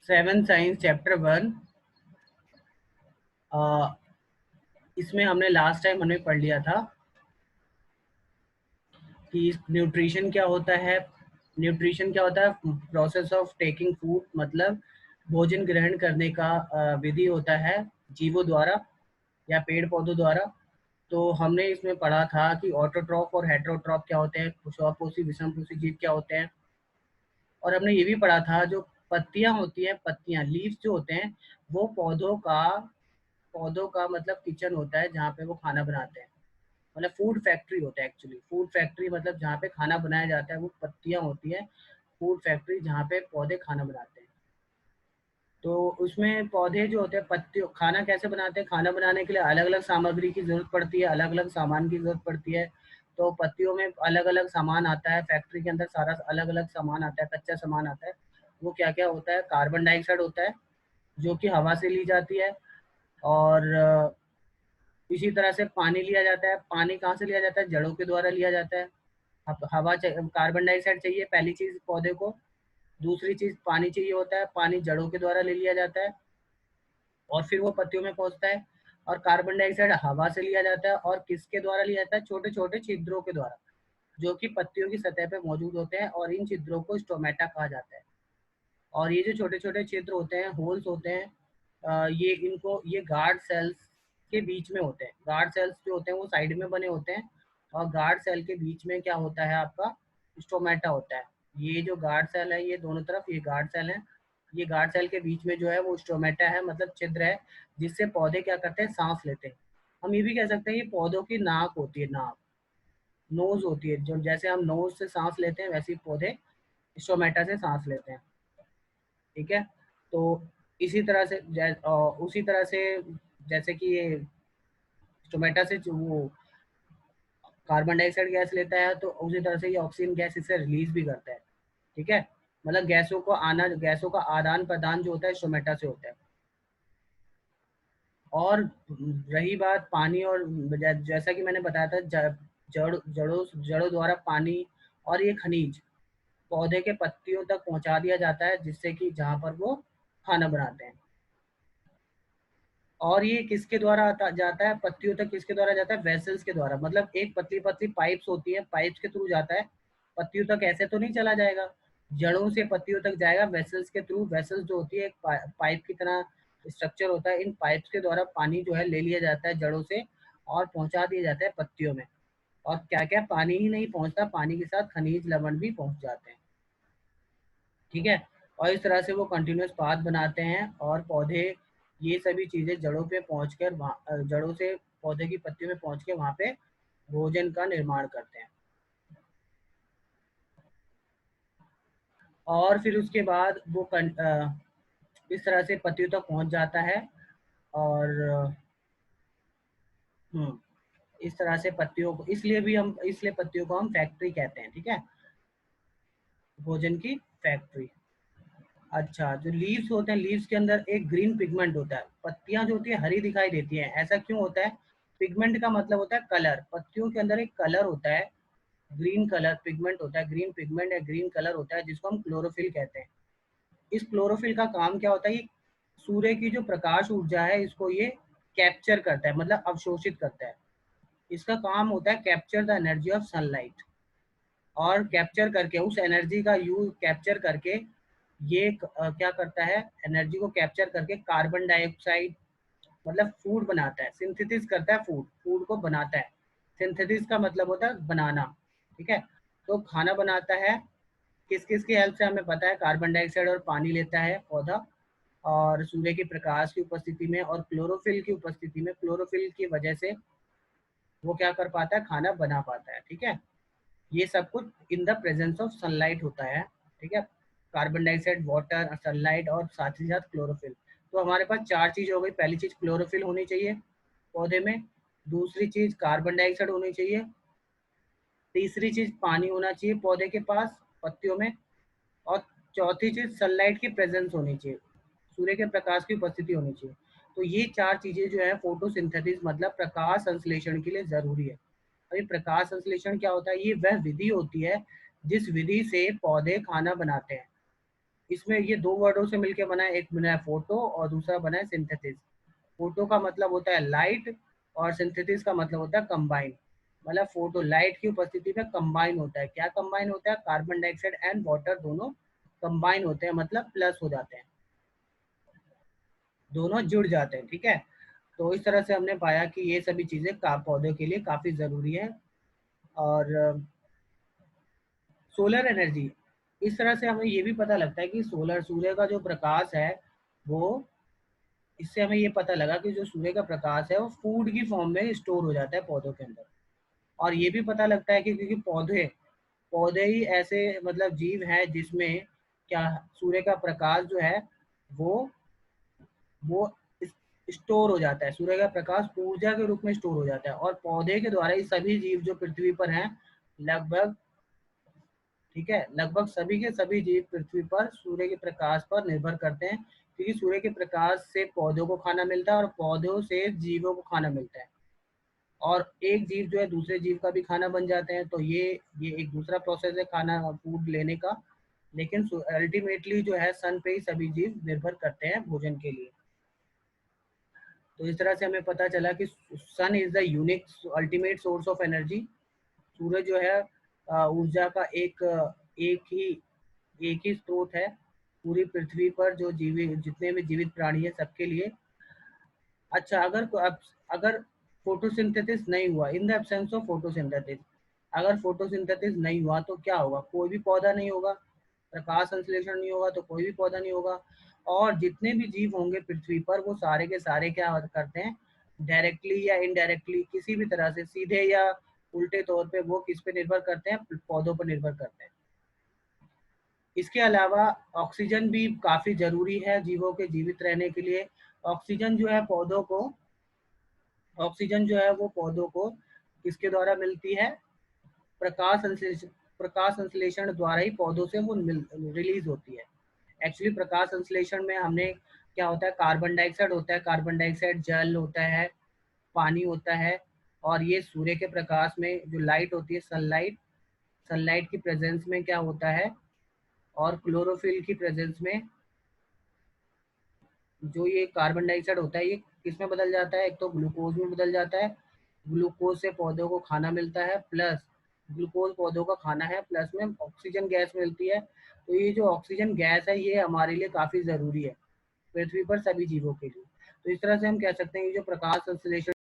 Seven science chapter 1। इसमें हमने last time हमने पढ़ लिया था कि न्यूट्रिशन क्या होता है। न्यूट्रिशन क्या होता है? प्रोसेस ऑफ टेकिंग फूड, मतलब भोजन ग्रहण करने का विधि होता है जीवों द्वारा या पेड़ पौधों द्वारा। तो हमने इसमें पढ़ा था कि ऑटोट्रॉफ और हेटेरोट्रॉफ क्या होते हैं, स्वपोषी विषमपोषी जीव क्या होते हैं। और हमने ये भी पढ़ा था जो पत्तियां होती हैं, पत्तियां लीव्स जो होते हैं, वो पौधों का मतलब किचन होता है जहाँ पे वो खाना बनाते हैं। मतलब फूड फैक्ट्री होता है एक्चुअली। फूड फैक्ट्री मतलब जहाँ पे खाना बनाया जाता है वो पत्तियां होती है। फूड फैक्ट्री जहाँ पे पौधे खाना बनाते हैं। तो उसमें पौधे जो होते हैं, पत्तियों खाना कैसे बनाते हैं? खाना बनाने के लिए अलग अलग सामग्री की जरूरत पड़ती है, अलग अलग सामान की जरूरत पड़ती है। तो पत्तियों में अलग अलग सामान आता है, फैक्ट्री के अंदर सारा अलग अलग सामान आता है, कच्चा सामान आता है। वो क्या क्या होता है? कार्बन डाइऑक्साइड होता है जो कि हवा से ली जाती है। और इसी तरह से पानी लिया जाता है। पानी कहाँ से लिया जाता है? जड़ों के द्वारा लिया जाता है। अब कार्बन डाइऑक्साइड चाहिए पहली चीज पौधे को। दूसरी चीज पानी चाहिए होता है, पानी जड़ों के द्वारा ले लिया जाता है और फिर वो पत्तियों में पहुंचता है। और कार्बन डाइऑक्साइड हवा से लिया जाता है और किसके द्वारा लिया जाता है? छोटे छोटे छिद्रों के द्वारा, जो कि पत्तियों की सतह पे मौजूद होते हैं, और इन छिद्रों को स्टोमेटा कहा जाता है। और ये जो छोटे छोटे छिद्र होते हैं, होल्स होते हैं, ये गार्ड सेल्स के बीच में होते हैं। गार्ड सेल्स जो होते हैं वो साइड में बने होते हैं, और गार्ड सेल के बीच में क्या होता है? आपका स्टोमेटा होता है। ये जो गार्ड सेल है, ये दोनों तरफ ये गार्ड सेल है। ये गार्ड सेल के बीच में जो है वो स्टोमेटा है, मतलब छिद्र है, जिससे पौधे क्या करते हैं? सांस लेते हैं। हम ये भी कह सकते हैं ये पौधों की नाक होती है, नाक, नोज होती है। जो जैसे हम नोज से सांस लेते हैं, वैसे ही पौधे स्टोमेटा से सांस लेते हैं। ठीक है। तो उसी तरह से जैसे कि ये स्टोमेटा से जो वो कार्बन डाइऑक्साइड गैस लेता है, तो उसी तरह से ये ऑक्सीजन गैस इसे रिलीज भी करता है। ठीक है। मतलब गैसों का आदान प्रदान जो होता है स्टोमेटा से होता है। और रही बात पानी और जैसा कि मैंने बताया था, जड़ों द्वारा पानी और ये खनिज पौधे के पत्तियों तक पहुंचा दिया जाता है, जिससे कि जहां पर वो खाना बनाते हैं। और ये किसके द्वारा आता जाता है पत्तियों तक? किसके द्वारा जाता है? वेसल्स के द्वारा। मतलब एक पतली पतली पाइप्स होती है, पाइप्स के थ्रू जाता है पत्तियों तक। ऐसे तो नहीं चला जाएगा, जड़ों से पत्तियों तक जाएगा वेसल्स के थ्रू। वेसल्स जो होती है एक पाइप की तरह स्ट्रक्चर होता है। इन पाइप्स के द्वारा पानी जो है ले लिया जाता है जड़ों से और पहुंचा दिया जाता है पत्तियों में। और क्या क्या पानी ही नहीं पहुंचता, पानी के साथ खनिज लवण भी पहुंच जाते हैं। ठीक है। और इस तरह से वो कंटिन्यूस पाथ बनाते हैं, और पौधे ये सभी चीज़ें जड़ों पे पहुंचकर जड़ों से पौधे की पत्तियों में पहुंच के वहाँ पे भोजन का निर्माण करते हैं। और फिर उसके बाद वो इस तरह से पत्तियों तक पहुंच जाता है। और इस तरह से पत्तियों को इसलिए पत्तियों को हम फैक्ट्री कहते हैं। ठीक है, भोजन की फैक्ट्री। अच्छा, जो लीव्स होते हैं, लीव्स के अंदर एक ग्रीन पिगमेंट होता है। पत्तियां जो होती है हरी दिखाई देती हैं, ऐसा क्यों होता है? पिगमेंट का मतलब होता है कलर। पत्तियों के अंदर एक कलर होता है, ग्रीन कलर पिगमेंट होता है। ग्रीन पिगमेंट या ग्रीन कलर होता है, जिसको हम क्लोरोफिल कहते हैं। इस क्लोरोफिल का काम क्या होता है? ये सूर्य की जो प्रकाश ऊर्जा है, इसको ये कैप्चर करता है, मतलब अवशोषित करता है। इसका काम होता है capture the energy of sunlight. और कैप्चर करके उस एनर्जी का यूज कैप्चर करके ये क्या करता है? एनर्जी को कैप्चर करके कार्बन डाइऑक्साइड, मतलब फूड बनाता है, सिंथेसिस करता है, फूड को बनाता है। सिंथेसिस का मतलब होता है बनाना। ठीक है। तो खाना बनाता है किस किस की हेल्प से? हमें पता है कार्बन डाइऑक्साइड और पानी लेता है पौधा, और सूर्य के प्रकाश की उपस्थिति में और क्लोरोफिल की उपस्थिति में, क्लोरोफिल की वजह से वो क्या कर पाता है? खाना बना पाता है। ठीक है। ये सब कुछ in the presence of sunlight होता है। ठीक है। कार्बन डाइऑक्साइड, वाटर, सनलाइट और साथ ही साथ क्लोरोफिल। तो हमारे पास चार चीज हो गई। पहली चीज क्लोरोफिल होनी चाहिए पौधे में। दूसरी चीज कार्बन डाइऑक्साइड होनी चाहिए। तीसरी चीज पानी होना चाहिए पौधे के पास, पत्तियों में। और चौथी चीज सनलाइट की प्रेजेंस होनी चाहिए, सूर्य के प्रकाश की उपस्थिति होनी चाहिए। तो ये चार चीजें जो है फोटोसिंथेसिस मतलब प्रकाश संश्लेषण के लिए जरूरी है। और ये प्रकाश संश्लेषण क्या होता है? ये वह विधि होती है जिस विधि से पौधे खाना बनाते हैं। इसमें ये दो वर्डों से मिलकर बना है, एक बना है फोटो और दूसरा बना है सिंथेसिस। फोटो का मतलब होता है लाइट और सिंथेसिस का मतलब होता है कंबाइन। मतलब फोटो लाइट की उपस्थिति में कंबाइन होता है। क्या कंबाइन होता है? कार्बन डाइऑक्साइड एंड वाटर दोनों कंबाइन होते हैं, मतलब प्लस हो जाते हैं, दोनों जुड़ जाते हैं। ठीक है, तो इस तरह से हमने पाया कि ये सभी चीजें पौधों के लिए काफी जरूरी है। और सोलर एनर्जी, इस तरह से हमें ये भी पता लगता है कि सोलर सूर्य का जो प्रकाश है वो, इससे हमें ये पता लगा कि जो सूर्य का प्रकाश है वो फूड की फॉर्म में स्टोर हो जाता है पौधों के अंदर। और ये भी पता लगता है कि क्योंकि पौधे पौधे ही ऐसे मतलब जीव हैं जिसमें क्या सूर्य का प्रकाश जो है वो वो स्टोर हो जाता है, सूर्य का प्रकाश ऊर्जा के रूप में स्टोर हो जाता है। और पौधे के द्वारा ही सभी जीव जो पृथ्वी पर हैं लगभग, ठीक है, लगभग सभी के सभी जीव पृथ्वी पर सूर्य के प्रकाश पर निर्भर करते हैं, क्योंकि सूर्य के प्रकाश से पौधों को खाना मिलता है और पौधों से जीवों को खाना मिलता है। और एक जीव जो है दूसरे जीव का भी खाना बन जाते हैं। तो ये एक दूसरा प्रोसेस है खाना फूड लेने का। लेकिन अल्टीमेटली जो है सन पे ही सभी जीव निर्भर करते हैं भोजन के लिए। तो इस तरह से हमें पता चला कि sun is the unique ultimate source of energy. सूरज जो है ऊर्जा का एक ही स्रोत है पूरी पृथ्वी पर, जो जीवित जितने भी जीवित प्राणी है सबके लिए। अच्छा, अगर फोटोसिंथेसिस नहीं हुआ, in the absence of photosynthesis, अगर फोटोसिंथेसिस नहीं हुआ तो क्या होगा? कोई भी पौधा नहीं होगा, प्रकाश संश्लेषण नहीं होगा तो कोई भी पौधा नहीं होगा। और जितने भी जीव होंगे पृथ्वी पर वो सारे के सारे क्या करते हैं, डायरेक्टली या इनडायरेक्टली किसी भी तरह से, सीधे या उल्टे तौर पे, वो किस पे निर्भर करते हैं? पौधों पर निर्भर करते हैं। इसके अलावा ऑक्सीजन भी काफी जरूरी है जीवों के जीवित रहने के लिए। ऑक्सीजन जो है पौधों को ऑक्सीजन जो है वो पौधों को किसके द्वारा मिलती है? प्रकाश संश्लेषण द्वारा ही पौधों से वो रिलीज होती है। एक्चुअली प्रकाश संश्लेषण में हमने क्या होता है, कार्बन डाइऑक्साइड होता है, कार्बन डाइऑक्साइड जल होता है, पानी होता है। और ये सूर्य के प्रकाश में जो लाइट होती है, सनलाइट की प्रेजेंस में क्या होता है, और क्लोरोफिल की प्रेजेंस में जो ये कार्बन डाइऑक्साइड होता है ये किस में बदल जाता है? एक तो ग्लूकोज में बदल जाता है। ग्लूकोज से पौधों को खाना मिलता है, प्लस ग्लूकोज पौधों का खाना है, प्लस में ऑक्सीजन गैस मिलती है। तो ये जो ऑक्सीजन गैस है ये हमारे लिए काफी जरूरी है पृथ्वी पर सभी जीवों के लिए। तो इस तरह से हम कह सकते हैं कि जो प्रकाश संश्लेषण